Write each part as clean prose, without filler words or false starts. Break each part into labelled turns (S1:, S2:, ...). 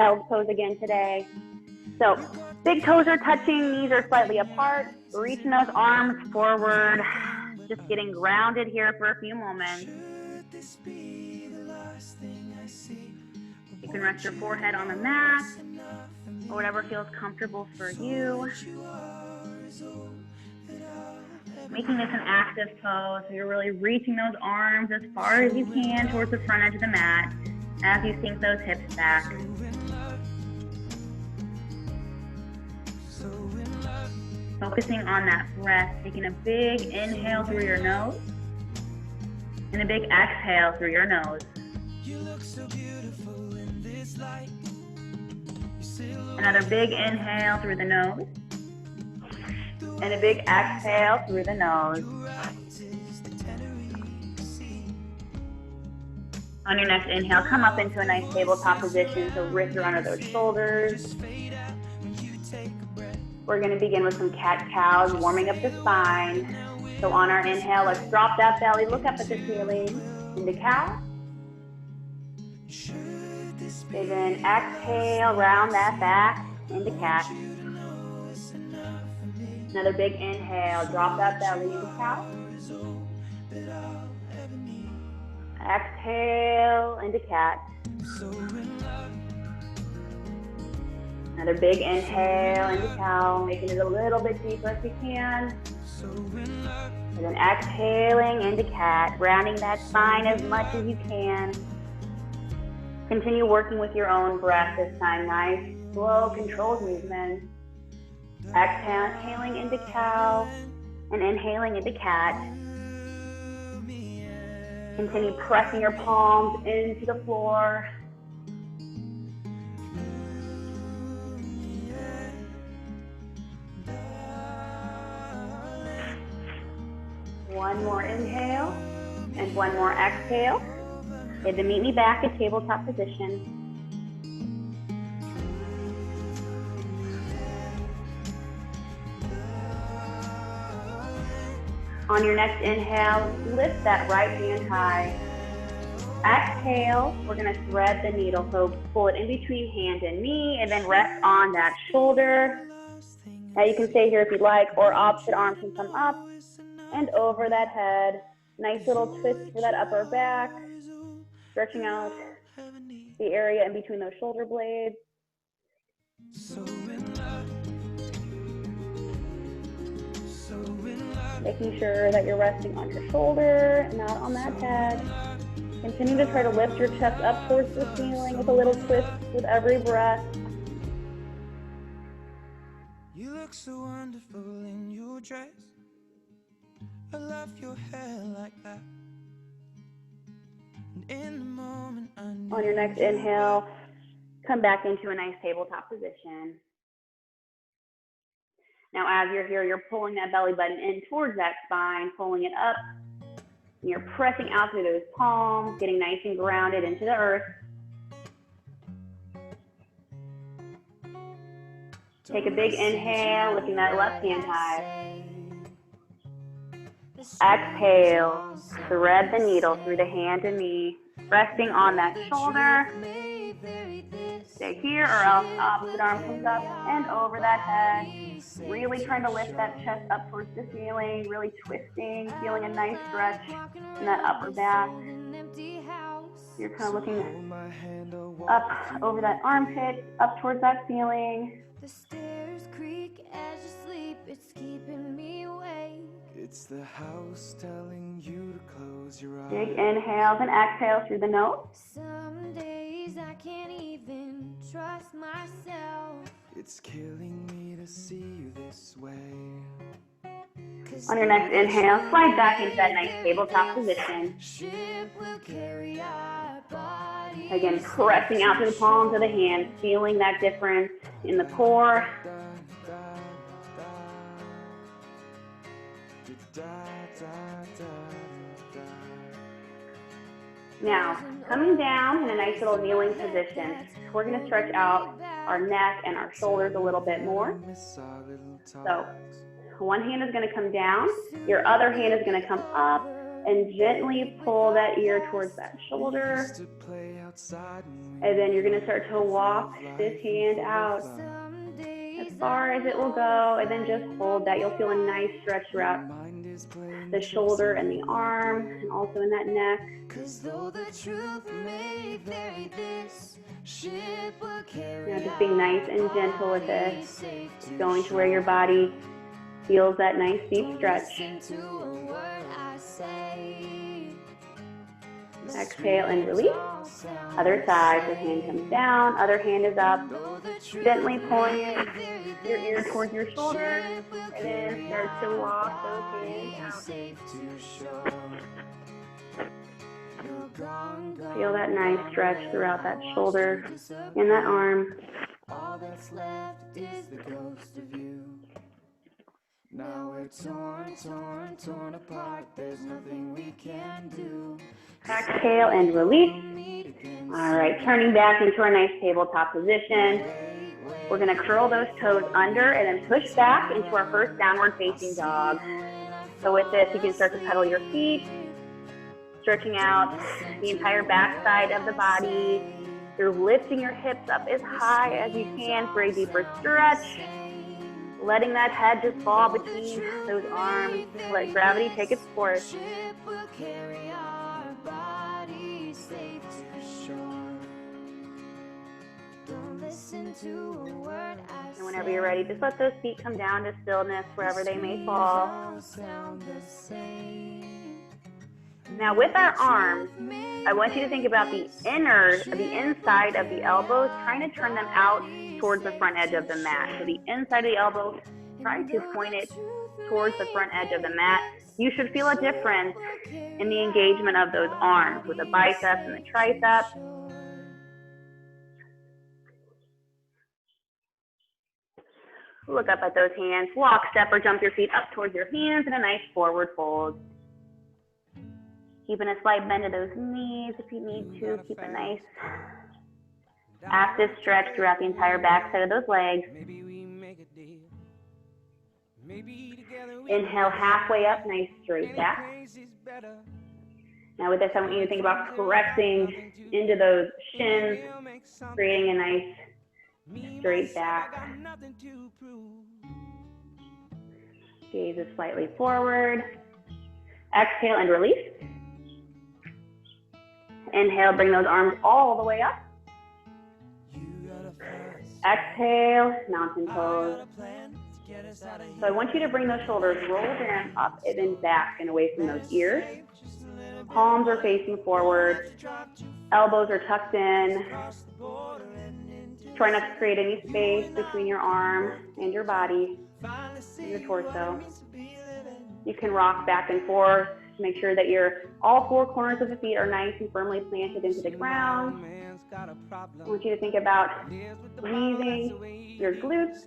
S1: child's pose again today. So big toes are touching, knees are slightly apart, reaching those arms forward, just getting grounded here for a few moments. You can rest your forehead on the mat, or whatever feels comfortable for you. Making this an active pose, so you're really reaching those arms as far as you can towards the front edge of the mat as you sink those hips back. Focusing on that breath, taking a big inhale through your nose and a big exhale through your nose. Another big inhale through the nose and a big exhale through the nose. On your next inhale, come up into a nice tabletop position, so wrists are under those shoulders. We're going to begin with some cat-cows, warming up the spine. So on our inhale, let's drop that belly, look up at the ceiling, into cow. And then exhale, round that back, into cat. Another big inhale, drop that belly into cow. Exhale, into cat. Another big inhale into cow, making it a little bit deeper if you can. And then exhaling into cat, rounding that spine as much as you can. Continue working with your own breath this time. Nice, slow, controlled movement. Exhaling into cow and inhaling into cat. Continue pressing your palms into the floor. One more inhale and one more exhale. And then meet me back at tabletop position. On your next inhale, lift that right hand high. Exhale, we're going to thread the needle. So pull it in between hand and knee and then rest on that shoulder. Now you can stay here if you'd like, or opposite arm can come up and over that head. Nice little twist for that upper back. Stretching out the area in between those shoulder blades. Making sure that you're resting on your shoulder, not on that head. Continue to try to lift your chest up towards the ceiling with a little twist with every breath.
S2: You look so wonderful in your dress. I love your hair like that. And in the moment I knew.
S1: On your next inhale, come back into a nice tabletop position. Now as you're here, you're pulling that belly button in towards that spine, pulling it up. And you're pressing out through those palms, getting nice and grounded into the earth. Take a big inhale, lifting that left hand high. Exhale, thread the needle through the hand and knee, resting on that shoulder. Stay here or else opposite arm comes up and over that head. Really trying to lift that chest up towards the ceiling, really twisting, feeling a nice stretch in that upper back. You're kind of looking up over that armpit, up towards that ceiling.
S3: The stairs creak as you sleep, it's keeping me awake.
S2: It's the house telling you to close your eyes.
S1: Big inhales and exhales through the nose.
S3: Some days I can't even trust myself.
S2: It's killing me to see you this way.
S1: On your next inhale, slide back into that nice tabletop position.
S3: Ship will carry our bodies.
S1: Again, pressing out through the palms of the hands, feeling that difference in the core. Now, coming down in a nice little kneeling position, we're going to stretch out our neck and our shoulders a little bit more. So, one hand is going to come down, your other hand is going to come up, and gently pull that ear towards that shoulder. And then you're going to start to walk this hand out as far as it will go, and then just hold that. You'll feel a nice stretch throughout the shoulder and the arm, and also in that neck. Now just being nice and gentle with this, going to where your body feels that nice deep stretch. Exhale and release. Other side, the hand comes down, other hand is up. Gently pulling your ear towards your shoulder, and then start to walk those hands out. Feel that nice stretch throughout that shoulder and that arm.
S3: All that's left is the ghost of you. Now we're torn apart. There's nothing we can do.
S1: Exhale and release. All right, turning back into our nice tabletop position. We're going to curl those toes under and then push back into our first downward facing dog. So with this, you can start to pedal your feet, stretching out the entire back side of the body. You're lifting your hips up as high as you can for a deeper stretch. Letting that head just fall between those arms. Let gravity take its course. And whenever you're ready, just let those feet come down to stillness wherever they may fall. Now with our arms, I want you to think about the inside of the elbows, trying to turn them out towards the front edge of the mat. So the inside of the elbow, try to point it towards the front edge of the mat. You should feel a difference in the engagement of those arms with the biceps and the triceps. Look up at those hands. Walk, step, or jump your feet up towards your hands in a nice forward fold. Keeping a slight bend of those knees if you need to. Keep a nice active stretch throughout the entire back side of those legs. Inhale halfway up, nice straight back. Now with this, I want you to think about pressing into those shins, creating a nice straight back. Gaze is slightly forward. Exhale and release. Inhale, bring those arms all the way up. Exhale, mountain pose. So I want you to bring those shoulders rolled in, up and then back and away from those ears. Palms are facing forward. Elbows are tucked in. Try not to create any space between your arm and your body, and your torso. You can rock back and forth to make sure that all four corners of the feet are nice and firmly planted into the ground. I want you to think about squeezing your glutes.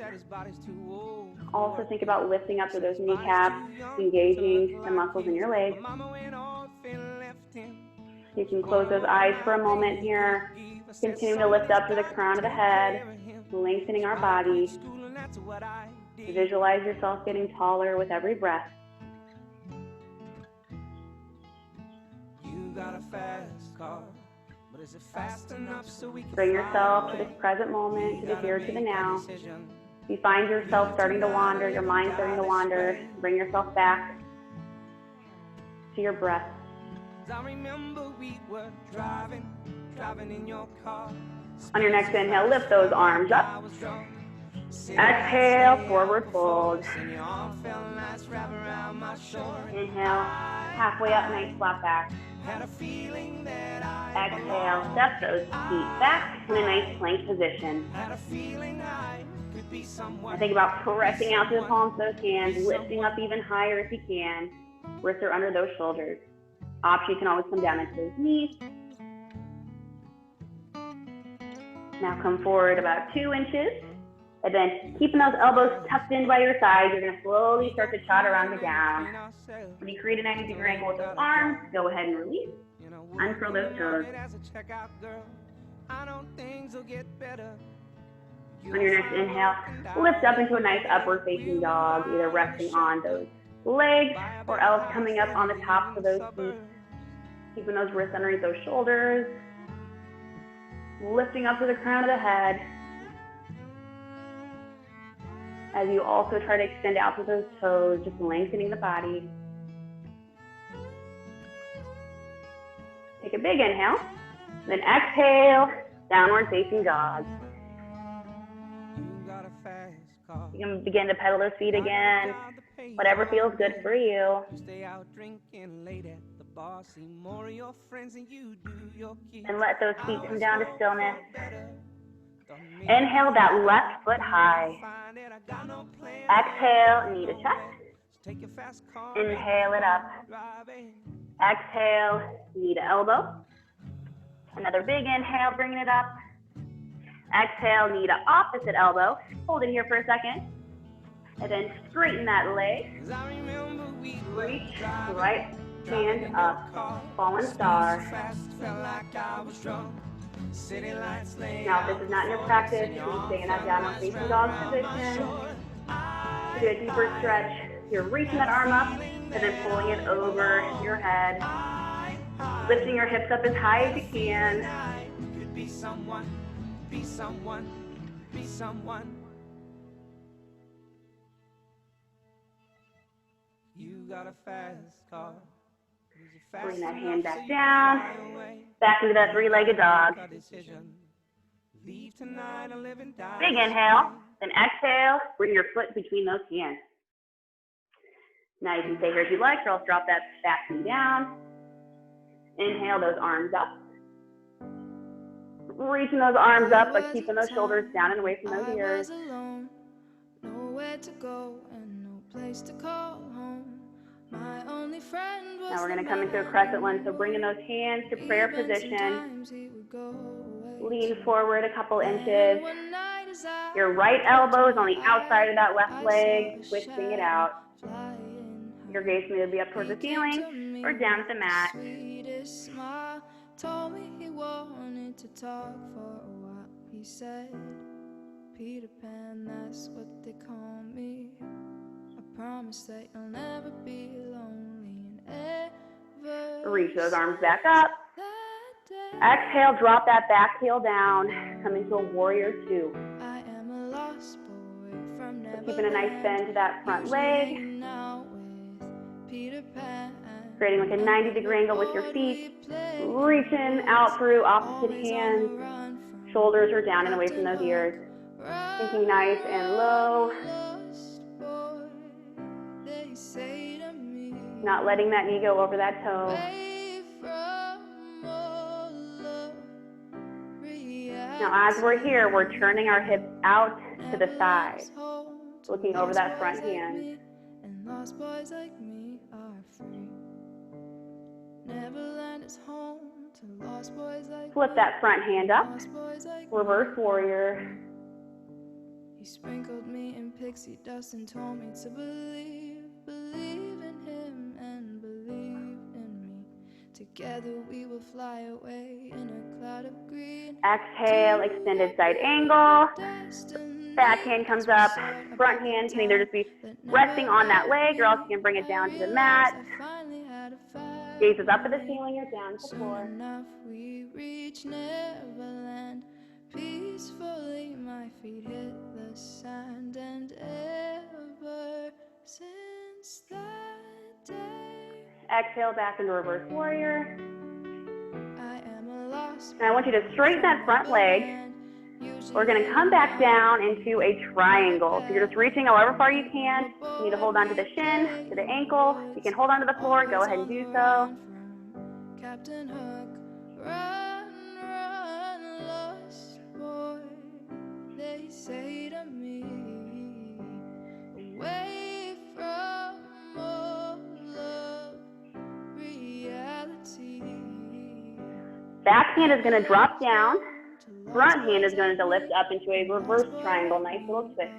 S1: Also think about lifting up through those kneecaps, engaging the muscles in your legs. You can close those eyes for a moment here. Continue to lift up to the crown of the head, lengthening our body. Visualize yourself getting taller with every breath. Bring yourself to this present moment, to the here, to the now. If you find yourself starting to wander, your mind starting to wander, bring yourself back to your breath. On your next inhale, lift those arms up. Exhale, forward fold. Inhale, halfway up, nice flat back. Exhale, step those feet back in a nice plank position. And think about pressing out to the palms of those hands, lifting up even higher if you can. Wrists are under those shoulders. Option, you can always come down into those knees. Now come forward about 2 inches. And then keeping those elbows tucked in by your side, you're going to slowly start to chaturanga down. When you create a 90-degree angle with those arms, go ahead and release. Uncurl those toes. On your next inhale, lift up into a nice upward facing dog, either resting on those legs, or else coming up on the tops of those feet, keeping those wrists underneath those shoulders, lifting up to the crown of the head, as you also try to extend out to those toes, just lengthening the body. Take a big inhale, then exhale, downward facing dog. You can begin to pedal those feet again, whatever feels good for you. And let those feet come down to stillness. Inhale that left foot high. Exhale, knee to chest. Inhale it up. Exhale, knee to elbow. Another big inhale, bringing it up. Exhale, knee to opposite elbow. Hold it here for a second. And then straighten that leg. Reach, right hand up. Fallen star. Now, if this is not your practice, you can stay in that downward facing dog position. Do a deeper stretch. You're reaching that arm up and then pulling it over your head. Lifting your hips up as high as you can.
S2: Be someone, be someone, be someone. You got a fast car.
S1: Bring that hand back down. Back into that three-legged dog. Big inhale, then exhale. Bring your foot between those hands. Now you can stay here if you'd like, or else drop that back knee down. Inhale those arms up. Reaching those arms up, but keeping those shoulders down and away from those ears.
S3: Nowhere to go and no place to call home. My only friend was
S1: now we're going to come into a crescent lunge, so bringing those hands to prayer position. Lean forward a couple inches. Your right elbow is on the outside of that left leg, twisting it out. Your gaze may be up towards the ceiling or down at the mat.
S3: Told me he wanted to talk for a while. He said, Peter Pan, that's what they call me. I promise that you'll never be lonely and ever.
S1: Reach those arms back up. Exhale, drop that back heel down. Come into a warrior two.
S3: I am a lost boy from
S1: so keeping a nice bend to that front leg.
S3: Peter Pan.
S1: Creating like a 90-degree angle with your feet. Reaching out through opposite hands. Shoulders are down and away from those ears. Thinking nice and low. Not letting that knee go over that toe. Now as we're here, we're turning our hips out to the side. Looking over that front hand.
S3: And lost boys like me are free. Neverland is home to lost boys like
S1: flip that front hand up. Reverse warrior.
S3: He sprinkled me in pixie dust and told me to believe in him and believe in me. Together we will fly away in a cloud of green.
S1: Exhale, extended side angle. Back hand comes up. Front hand can either just be resting on that leg or else you can bring it down to the mat. Gaze is up at the ceiling or down to the floor.
S3: Enough, we reach Neverland. Peacefully my feet hit the sand, and ever since that day.
S1: Exhale back into reverse warrior.
S3: I am a lost.
S1: And I want you to straighten that front leg. We're going to come back down into a triangle. So you're just reaching however far you can. You need to hold on to the shin, to the ankle. You can hold on to the floor. Go ahead and do so.
S3: Captain Hook, run, run, lost boy. They say to me, away from all of reality.
S1: Back hand is going to drop down. Front hand is going to lift up into a reverse triangle. Nice little twist.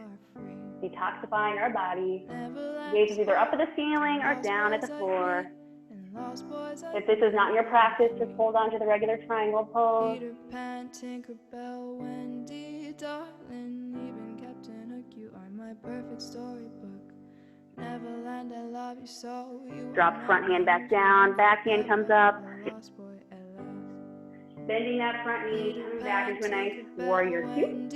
S1: Detoxifying our body. Gaze is either up at the ceiling or down at the floor. If this is not your practice, just hold on to the regular triangle pose.
S3: Peter Pan, Tinkerbell, Wendy, darling, even Captain Hook, you are my perfect storybook. Neverland, I love love you so. You
S1: Drop front hand back down, back hand comes up.
S3: lost boy at last.
S1: Bending that front knee, coming back into a nice warrior two.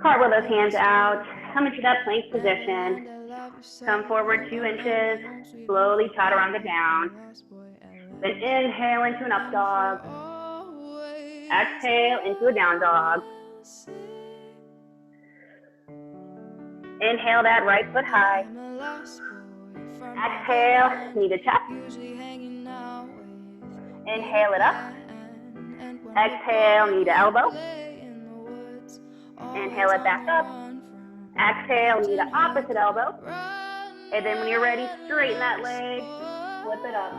S1: Cartwheel those hands out, come into that plank position. Come forward 2 inches, slowly chaturanga down. Then inhale into an up dog. Exhale into a down dog. Inhale that right foot high. Exhale, knee to chest. Inhale it up. Exhale, knee to elbow. Inhale it back up. Exhale, knee to opposite elbow. And then when you're ready, straighten that leg. Flip it up.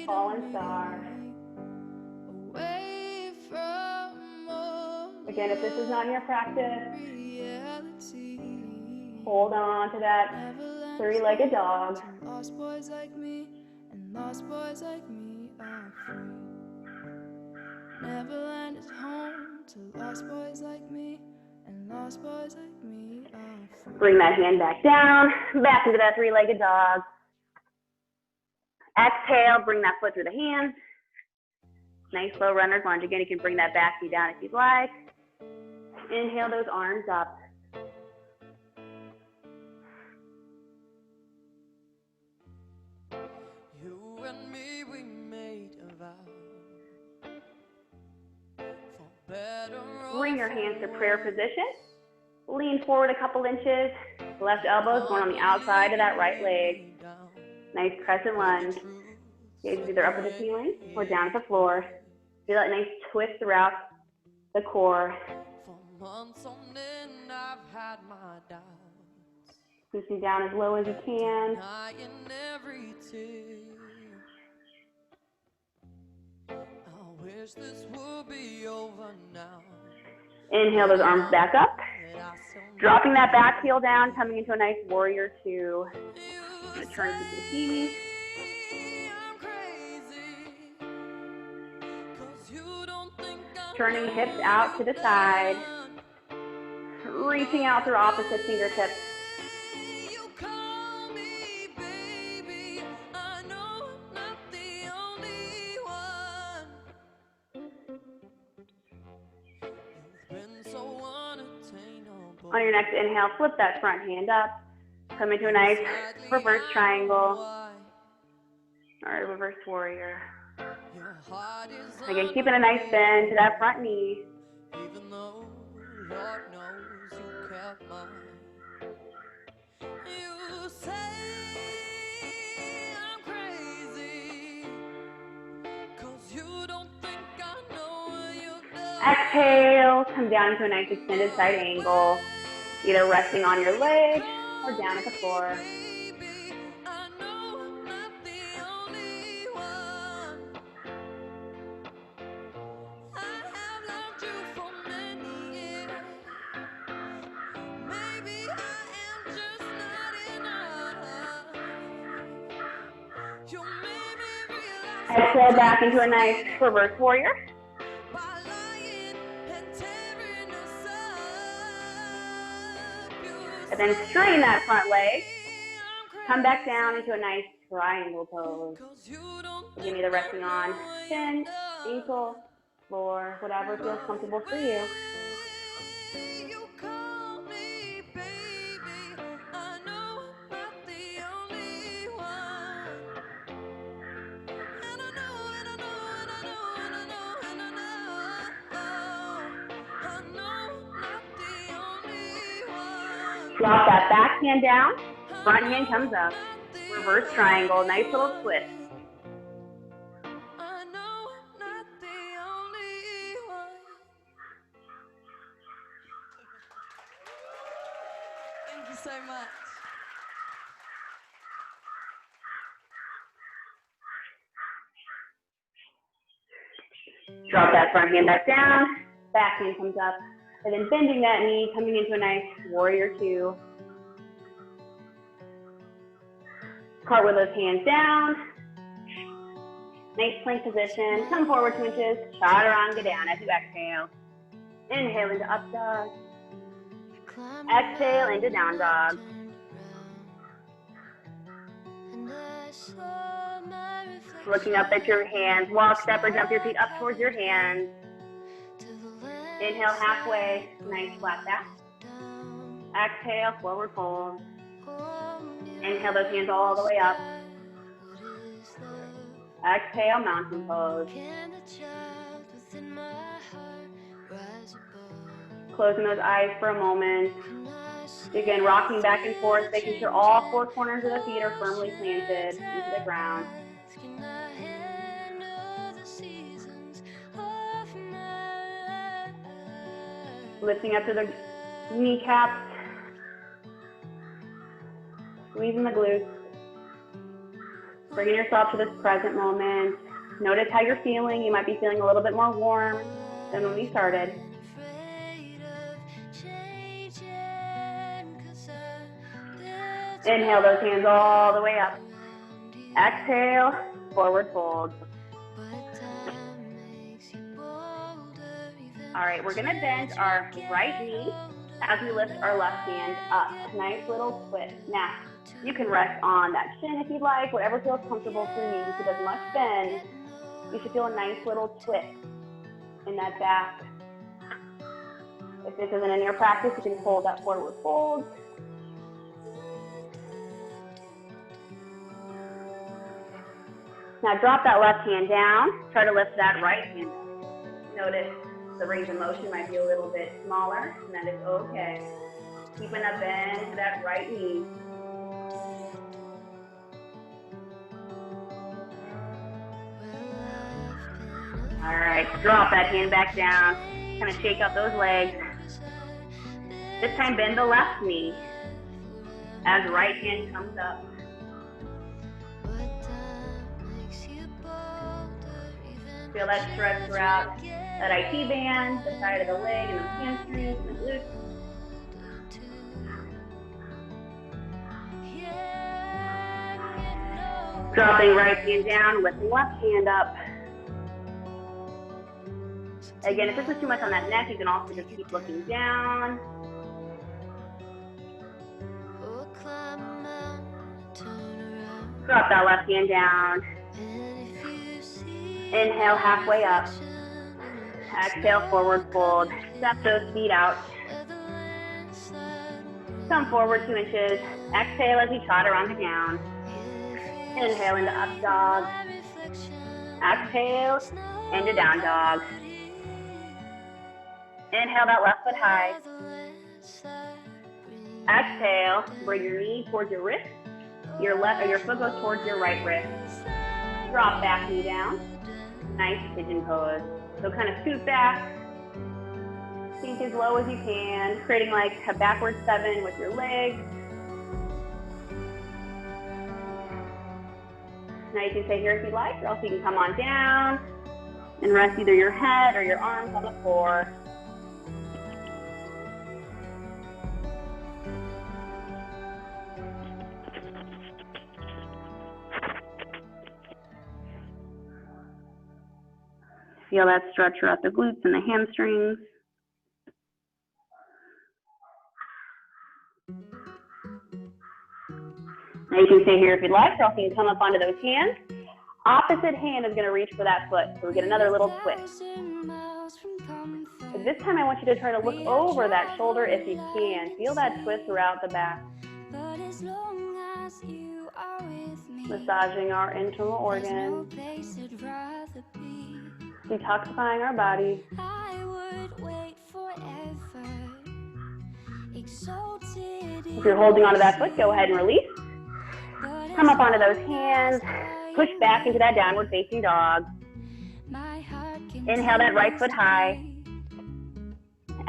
S1: Fallen star. Again, if this is not in your practice, hold on to that 3-legged dog.
S3: Lost boys like me, and lost boys like me are free. Neverland is home to lost boys like me, and lost boys like me are free.
S1: Bring that hand back down, back into that 3-legged dog. Exhale, bring that foot through the hands. Nice low runner's lunge. Again, you can bring that back knee down if you'd like. Inhale those arms up.
S2: You and me, we made a vow for better.
S1: Bring your hands to prayer position. Lean forward a couple inches. Left elbow is going on the outside of that right leg. Nice crescent lunge. Gaze either up at the ceiling or down at the floor. Feel that nice twist throughout the core.
S2: For months on end, I've had my doubts.
S1: Pushing down as low as you can.
S2: Denying every tear. I wish this would be over now.
S1: Inhale those arms back up. Dropping that back heel down, coming into a nice warrior two. I'm going to turn to the zucchini. Turning hips out to the side. Reaching out through opposite fingertips. On your next inhale, flip that front hand up. Come into a nice reverse triangle. Or reverse warrior. Again, keeping a nice bend to that front knee.
S2: Even though Lord knows you kept mine. You say I'm crazy, 'cause you don't think I know what you've done.
S1: Exhale, come down to a nice extended side angle. Either resting on your leg or down at the floor. Exhale back into a nice reverse warrior. And then straighten that front leg. Come back down into a nice triangle pose. Again, either resting on shin, ankle, floor, whatever feels comfortable for you. Drop that back hand down, front hand comes up, reverse triangle, nice little twist.
S2: Thank you so much.
S1: Drop that front hand back down, back hand comes up, and then bending that knee, coming into a nice warrior two. Cartwheel those hands down. Nice plank position. Come forward 2 inches. Chaturanga down as you exhale. Inhale into up dog. Exhale into down dog. Looking up at your hands, walk, step, or jump your feet up towards your hands. Inhale halfway, nice flat back. Exhale, forward fold. Inhale those hands all the way up. Exhale, mountain pose. Closing those eyes for a moment. Again, rocking back and forth, making sure all four corners of the feet are firmly planted into the ground. Lifting up to the kneecaps. Squeezing the glutes. Bringing yourself to this present moment. Notice how you're feeling. You might be feeling a little bit more warm than when we started. Inhale those hands all the way up. Exhale, forward fold. All right, we're gonna bend our right knee as we lift our left hand up. Nice little twist. Now, you can rest on that shin if you'd like, whatever feels comfortable for you. You should as much bend. You should feel a nice little twist in that back. If this isn't in your practice, you can hold that forward fold. Now drop that left hand down. Try to lift that right hand up. Notice the range of motion might be a little bit smaller, and that is okay. Keeping a bend to that right knee. All right, drop that hand back down. Kind of shake out those legs. This time bend the left knee as right hand comes up. Feel that stretch throughout that IT band, the side of the leg, and the hamstrings, and the glutes. Dropping right hand down with left hand up. Again, if this is too much on that neck, you can also just keep looking down. Drop that left hand down. Inhale halfway up. Exhale, forward fold. Step those feet out. Come forward 2 inches. Exhale as you trot around the down. Inhale into up dog. Exhale into down dog. Inhale that left foot high. Exhale, bring your knee towards your wrist. Your foot goes towards your right wrist. Drop back knee down. Nice pigeon pose. So kind of scoot back. Sink as low as you can, creating like a backward 7 with your legs. Now you can stay here if you like, or else you can come on down and rest either your head or your arms on the floor. Feel that stretch throughout the glutes and the hamstrings. Now you can stay here if you'd like, or else you can come up onto those hands. Opposite hand is going to reach for that foot, so we get another little twist. But this time I want you to try to look over that shoulder if you can. Feel that twist throughout the back. Massaging our internal organs. Detoxifying our body. If you're holding onto that foot, go ahead and release. Come up onto those hands. Push back into that downward facing dog. Inhale that right foot high.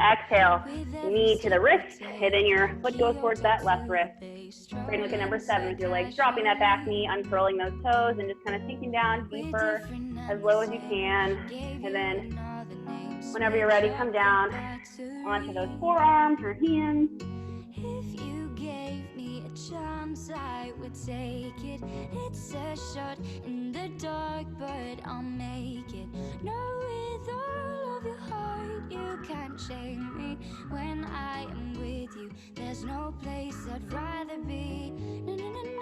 S1: Exhale, knee to the wrist, and then your foot goes towards that left wrist. Great, look at number 7 with your legs dropping that back knee, uncurling those toes, and just kind of sinking down deeper, as low as you can. And then, whenever you're ready, come down onto those forearms or hands.
S3: If you gave me a chance, I would take it. It's a shot in the dark, but I'll make it. No, with all of your heart, you can't shame me. When I am with you, there's no place I'd rather be. No, no, no, no,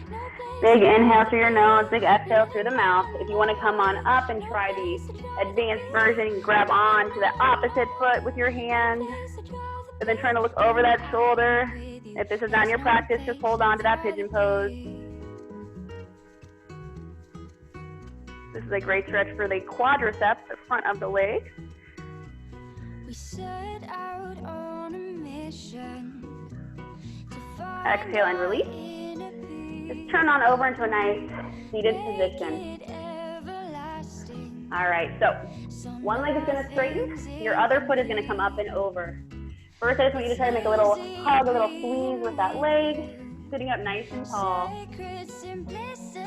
S3: no.
S1: Big inhale through your nose, big exhale through the mouth. If you want to come on up and try the advanced version, you can grab on to the opposite foot with your hand, and then trying to look over that shoulder. If this is not your practice, just hold on to that pigeon pose. This is a great stretch for the quadriceps, the front of the leg.
S3: We set out on a mission.
S1: Exhale and release. Just turn on over into a nice seated position. All right, so one leg is going to straighten. Your other foot is going to come up and over. First, I just want you to try to make a little hug, a little squeeze with that leg, sitting up nice and tall.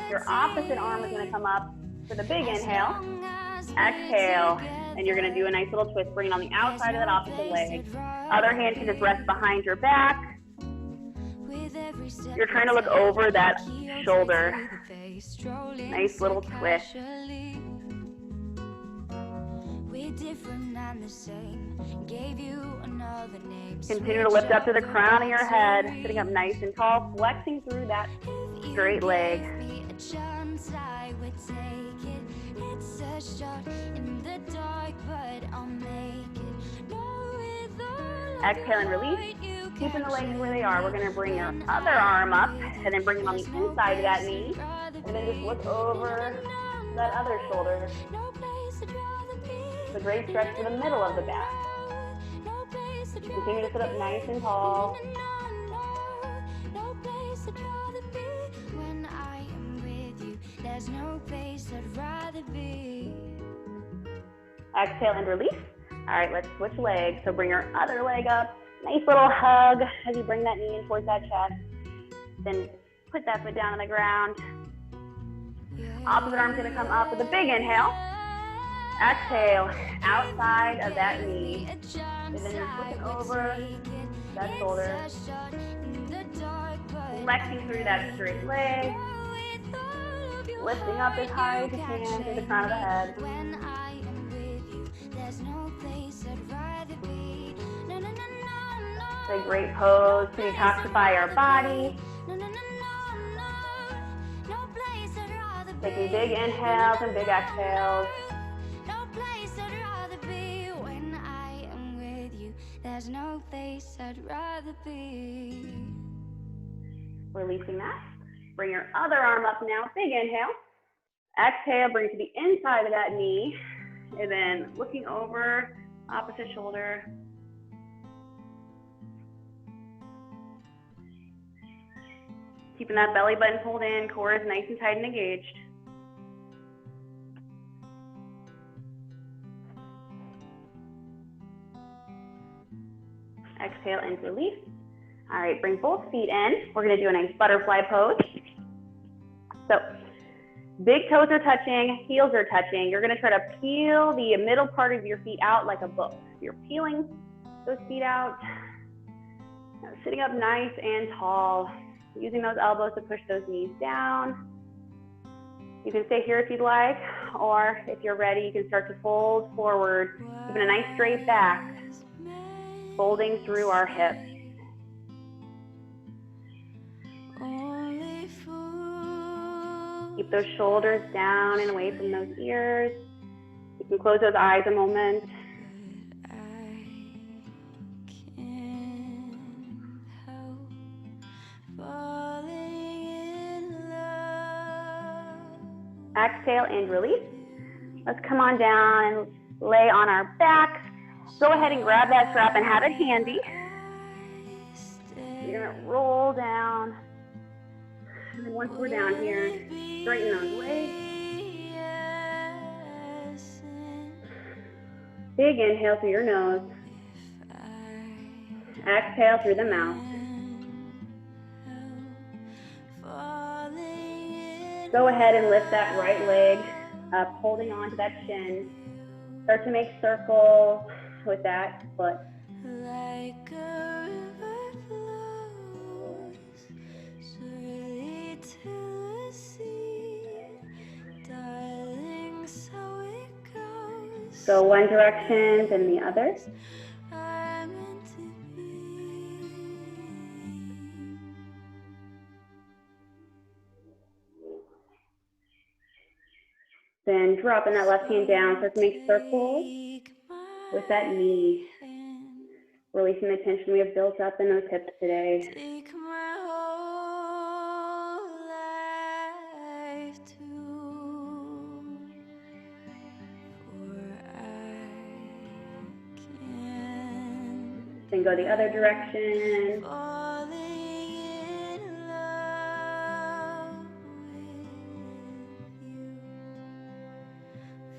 S1: Your opposite arm is going to come up for the big inhale. Exhale, and you're going to do a nice little twist, bringing on the outside of that opposite leg. Other hand can just rest behind your back. You're trying to look over that shoulder. Nice little twist. Continue to lift up to the crown of your head, sitting up nice and tall, flexing through that straight leg. Exhale and release. Keeping the legs where they are. We're going to bring your other arm up and then bring it on the inside of that knee. And then just look over that other shoulder. It's a great stretch for the middle of the back. Continue to sit up nice and tall.
S3: When I am with you, there's no place I'd rather be.
S1: Exhale and release. All right, let's switch legs. So bring your other leg up. Nice little hug as you bring that knee in towards that chest. Then put that foot down on the ground. Opposite arm's going to come up with a big inhale. Exhale, outside of that knee. And then you're looking over that shoulder. Flexing through that straight leg. Lifting up as high as you can through the crown of the head. It's a great pose to detoxify our body. Taking big inhales and big exhales.
S3: There's no place I'd rather be.
S1: Releasing that. Bring your other arm up now. Big inhale. Exhale, bring it to the inside of that knee. And then looking over, opposite shoulder. Keeping that belly button pulled in, core is nice and tight and engaged. Exhale and release. All right, bring both feet in. We're gonna do a nice butterfly pose. So, big toes are touching, heels are touching. You're gonna try to peel the middle part of your feet out like a book. You're peeling those feet out. Now, sitting up nice and tall. Using those elbows to push those knees down. You can stay here if you'd like, or if you're ready, you can start to fold forward, keeping a nice straight back, folding through our hips. Keep those shoulders down and away from those ears. You can close those eyes a moment. Exhale and release. Let's come on down and lay on our backs. Go ahead and grab that strap and have it handy. You're gonna roll down. And then once we're down here, straighten those legs. Big inhale through your nose. Exhale through the mouth. Go ahead and lift that right leg up, holding on to that shin. Start to make circles with that foot.
S3: Like a river flows surely to the sea, darling, so it goes.
S1: Go one direction, then the other.
S3: I'm meant to be.
S1: Then dropping that left hand down, start to make circles with that knee. Releasing the tension we have built up in those hips today.
S3: Take my whole life too, for I can't
S1: Then go the other direction.
S3: falling in love with you,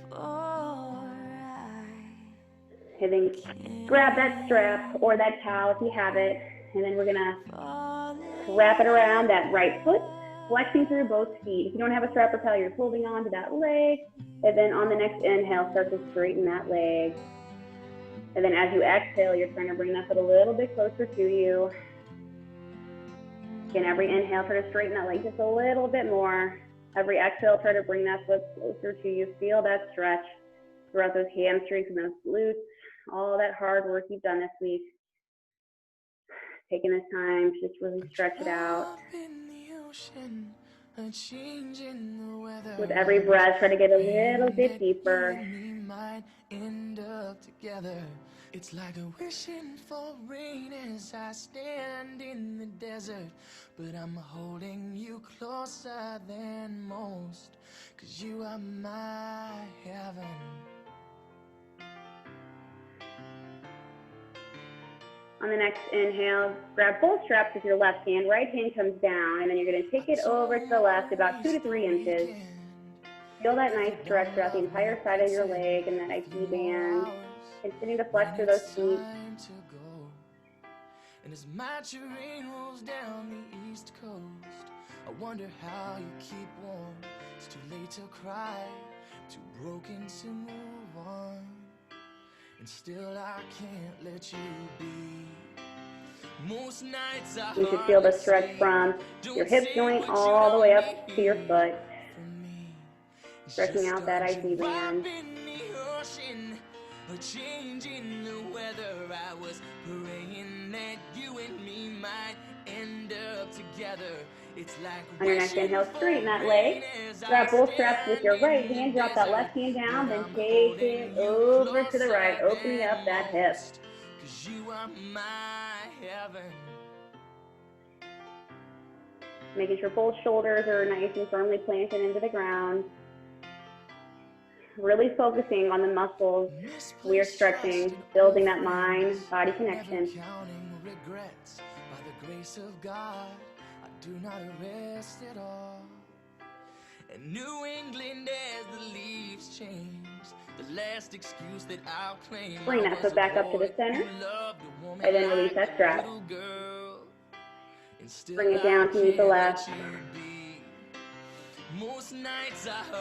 S3: for
S1: And then grab that strap or that towel if you have it. And then we're gonna wrap it around that right foot, flexing through both feet. If you don't have a strap or towel, you're holding on to that leg. And then on the next inhale, start to straighten that leg. And then as you exhale, you're trying to bring that foot a little bit closer to you. Again, every inhale, try to straighten that leg just a little bit more. Every exhale, try to bring that foot closer to you. Feel that stretch throughout those hamstrings and those glutes, all that hard work you've done this week. Taking this time to just really stretch it out. With every breath, try to get a little bit deeper.
S2: It's like a wishing for rain as I stand in the desert, but I'm holding you closer than most, 'cause you are my heaven.
S1: On the next inhale, grab both straps with your left hand. Right hand comes down, and then you're going to take it over to the left about 2 to 3 inches. Feel that nice stretch throughout the entire side of your leg and that IT band. Continue to flex through those feet.
S2: And as my train rolls down the east coast, I wonder how you keep warm. It's too late to cry, too broken to move on. And still I can't let you be. Most nights I
S1: You should feel the stretch from your hip joint all the way up to your foot. Stretching out that IT band.
S2: A change in the weather, I was praying that you and me might end up together. It's like
S1: on your next inhale, straighten that leg. Grab both straps with your right hand, drop that left hand down, then take it over to the right, opening up that hip.
S2: 'Cause you are my heaven.
S1: Making sure both shoulders are nice and firmly planted into the ground. Really focusing on the muscles we are stretching, building that mind-body connection.
S2: Counting regrets, by the grace of God, I do not rest at all. And New England as the leaves change, the last excuse that I'll claim.
S1: Bring that foot back up to the center, and then release that strap. Bring it down to meet the left.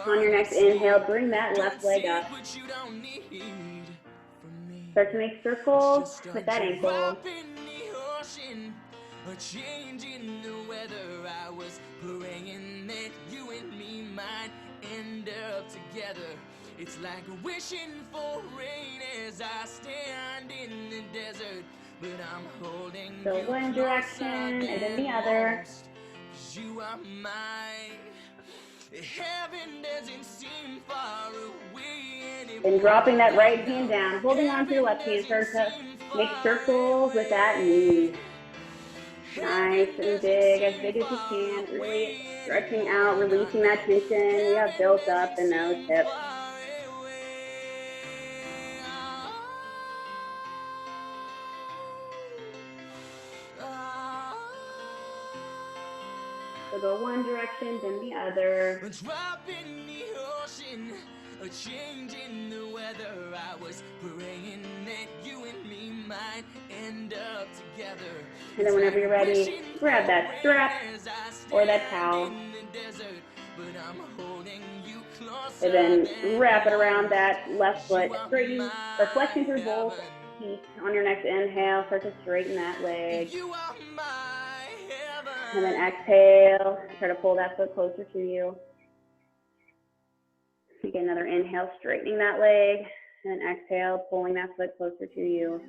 S1: On your next inhale, bring that left leg up. Start to make circles with that ankle.
S2: A change in the weather, I was praying that you and me might end up together. It's like wishing for rain as I stand in the desert, but I'm holding
S1: so
S2: you
S1: one direction and then the other.
S2: You are my heaven, doesn't seem far away anymore.
S1: Then dropping that right hand down, holding on to your left hand, start to make circles with that knee. Nice and big as you can, really stretching out, releasing that tension you have built up in those hips. So go one direction, then the other.
S2: A drop in the ocean, a change in the weather. I was praying that you and me might end up together.
S1: And then whenever you're ready, grab that strap or that towel. And then wrap it around that left foot, straighten or flexing through both feet. On your next inhale, start to straighten that leg. And then exhale, try to pull that foot closer to you. Take another inhale, straightening that leg. And then exhale, pulling that foot closer to you.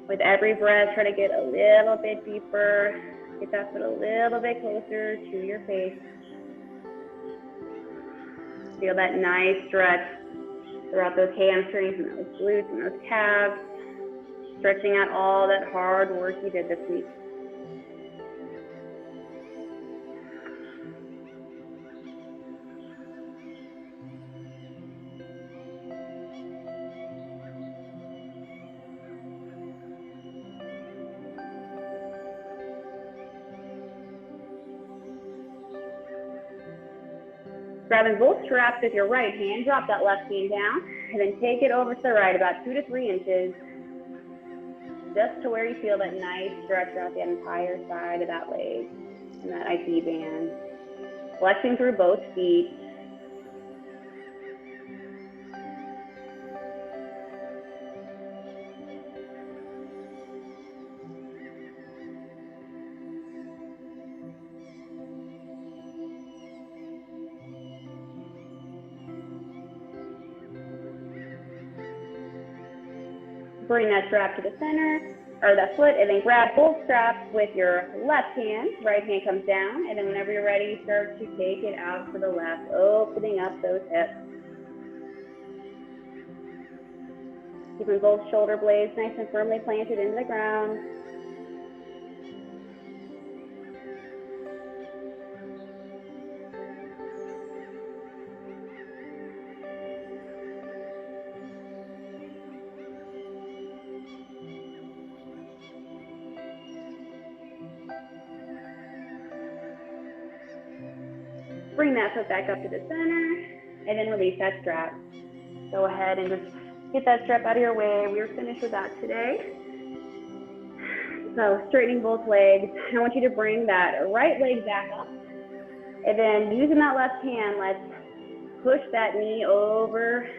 S1: With every breath, try to get a little bit deeper. Get that foot a little bit closer to your face. Feel that nice stretch throughout those hamstrings and those glutes and those calves. Stretching out all that hard work you did this week. Grabbing both straps with your right hand, drop that left hand down, and then take it over to the right about 2 to 3 inches, just to where you feel that nice stretch throughout the entire side of that leg and that IT band. Flexing through both feet. Bring that strap to the center, or that foot, and then grab both straps with your left hand. Right hand comes down, and then whenever you're ready, start to take it out to the left, opening up those hips. Keeping both shoulder blades nice and firmly planted into the ground. Bring that foot back up to the center, and then release that strap. Go ahead and just get that strap out of your way. We were finished with that today. So straightening both legs. I want you to bring that right leg back up. And then using that left hand, let's push that knee over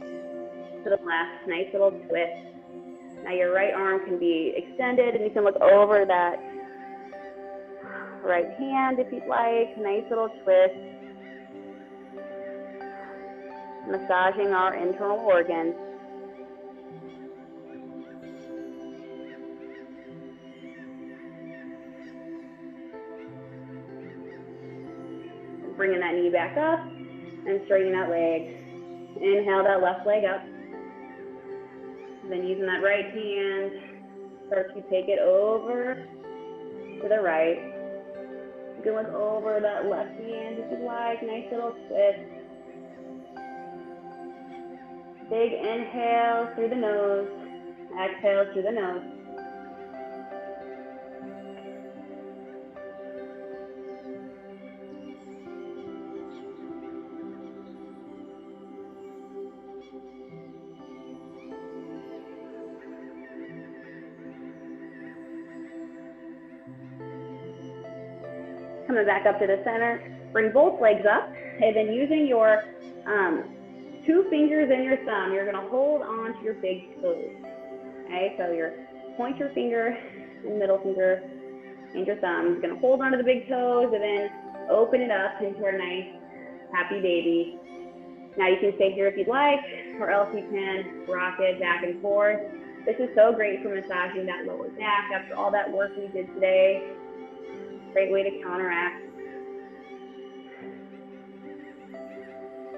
S1: to the left. Nice little twist. Now your right arm can be extended, and you can look over that right hand if you'd like. Nice little twist. Massaging our internal organs. Bringing that knee back up and straightening that leg. Inhale that left leg up. Then using that right hand, start to take it over to the right. You can look over that left hand if you'd like. Nice little twist. Big inhale through the nose. Exhale through the nose. Coming back up to the center, bring both legs up, and then using your 2 fingers and your thumb, you're going to hold on to your big toes. Okay, so your pointer finger and middle finger and your thumb. You're going to hold on to the big toes and then open it up into our nice happy baby. Now you can stay here if you'd like, or else you can rock it back and forth. This is so great for massaging that lower back after all that work we did today. Great way to counteract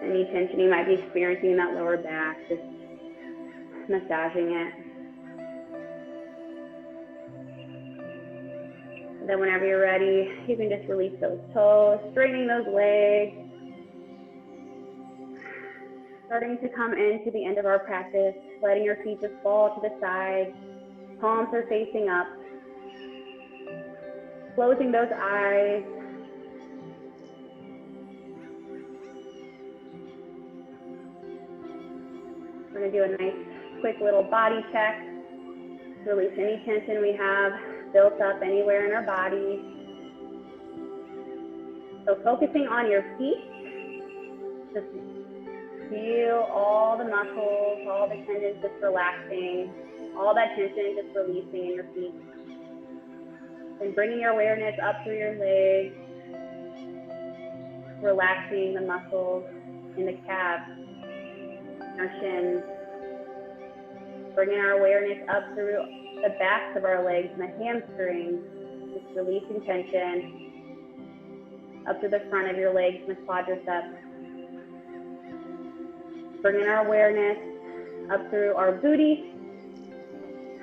S1: any tension you might be experiencing in that lower back, just massaging it. And then whenever you're ready, you can just release those toes, straightening those legs. Starting to come into the end of our practice, letting your feet just fall to the side, palms are facing up. Closing those eyes. We're going to do a nice, quick little body check. Release any tension we have built up anywhere in our body. So focusing on your feet, just feel all the muscles, all the tendons just relaxing, all that tension just releasing in your feet. And bringing your awareness up through your legs, relaxing the muscles in the calves, our shins, bringing our awareness up through the backs of our legs and the hamstrings, just releasing tension. Up to the front of your legs and the quadriceps. Bringing our awareness up through our booty,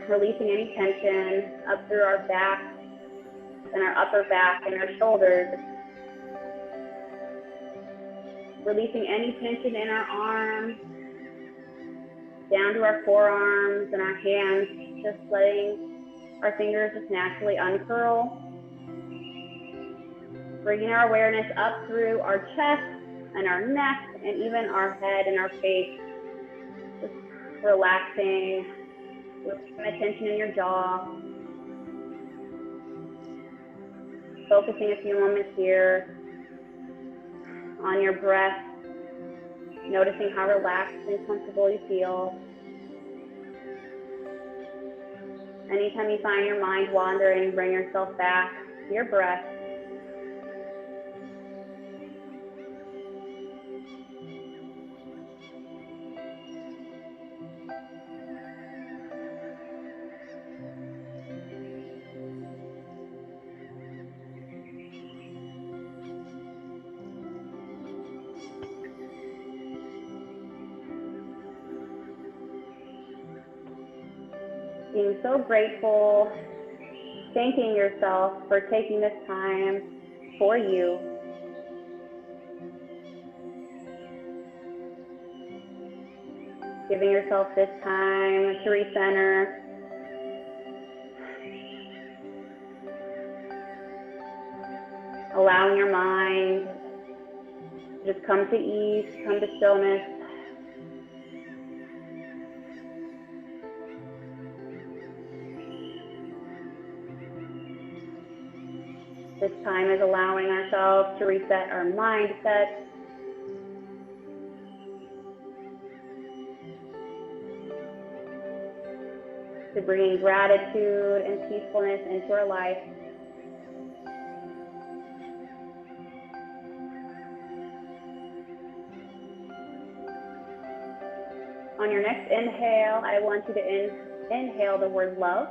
S1: releasing any tension, up through our back and our upper back and our shoulders. Releasing any tension in our arms, down to our forearms and our hands, just letting our fingers just naturally uncurl. Bringing our awareness up through our chest and our neck and even our head and our face. Just relaxing, releasing the tension in your jaw. Focusing a few moments here on your breath, noticing how relaxed and comfortable you feel. Anytime you find your mind wandering, bring yourself back to your breath. Being so grateful, thanking yourself for taking this time for you. Giving yourself this time to recenter. Allowing your mind to just come to ease, come to stillness. This time is allowing ourselves to reset our mindset. To bring gratitude and peacefulness into our life. On your next inhale, I want you to inhale the word love.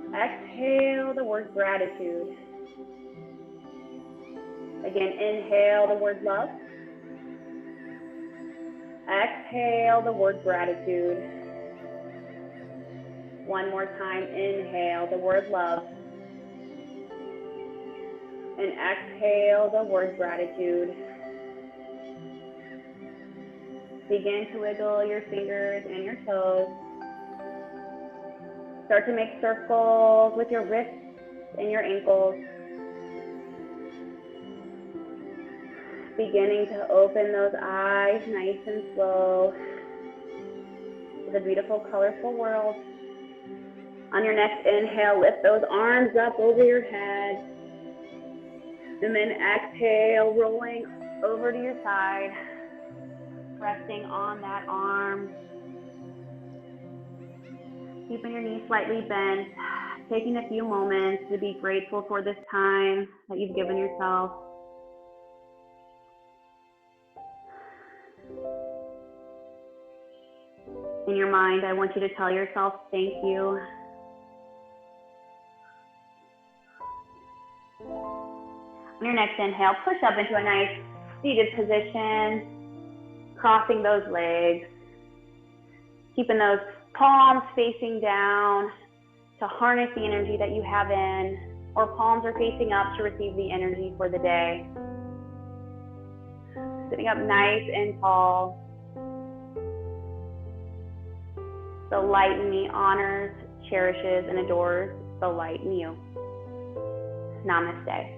S1: Exhale the word gratitude. Again, inhale the word love. Exhale the word gratitude. One more time, inhale the word love. And exhale the word gratitude. Begin to wiggle your fingers and your toes. Start to make circles with your wrists and your ankles. Beginning to open those eyes nice and slow to the beautiful, colorful world. On your next inhale, lift those arms up over your head. And then exhale, rolling over to your side, resting on that arm. Keeping your knees slightly bent, taking a few moments to be grateful for this time that you've given yourself. In your mind, I want you to tell yourself, thank you. On your next inhale, push up into a nice seated position, crossing those legs, keeping those palms facing down to harness the energy that you have in, or palms are facing up to receive the energy for the day. Sitting up nice and tall. The light in me honors, cherishes, and adores the light in you. Namaste.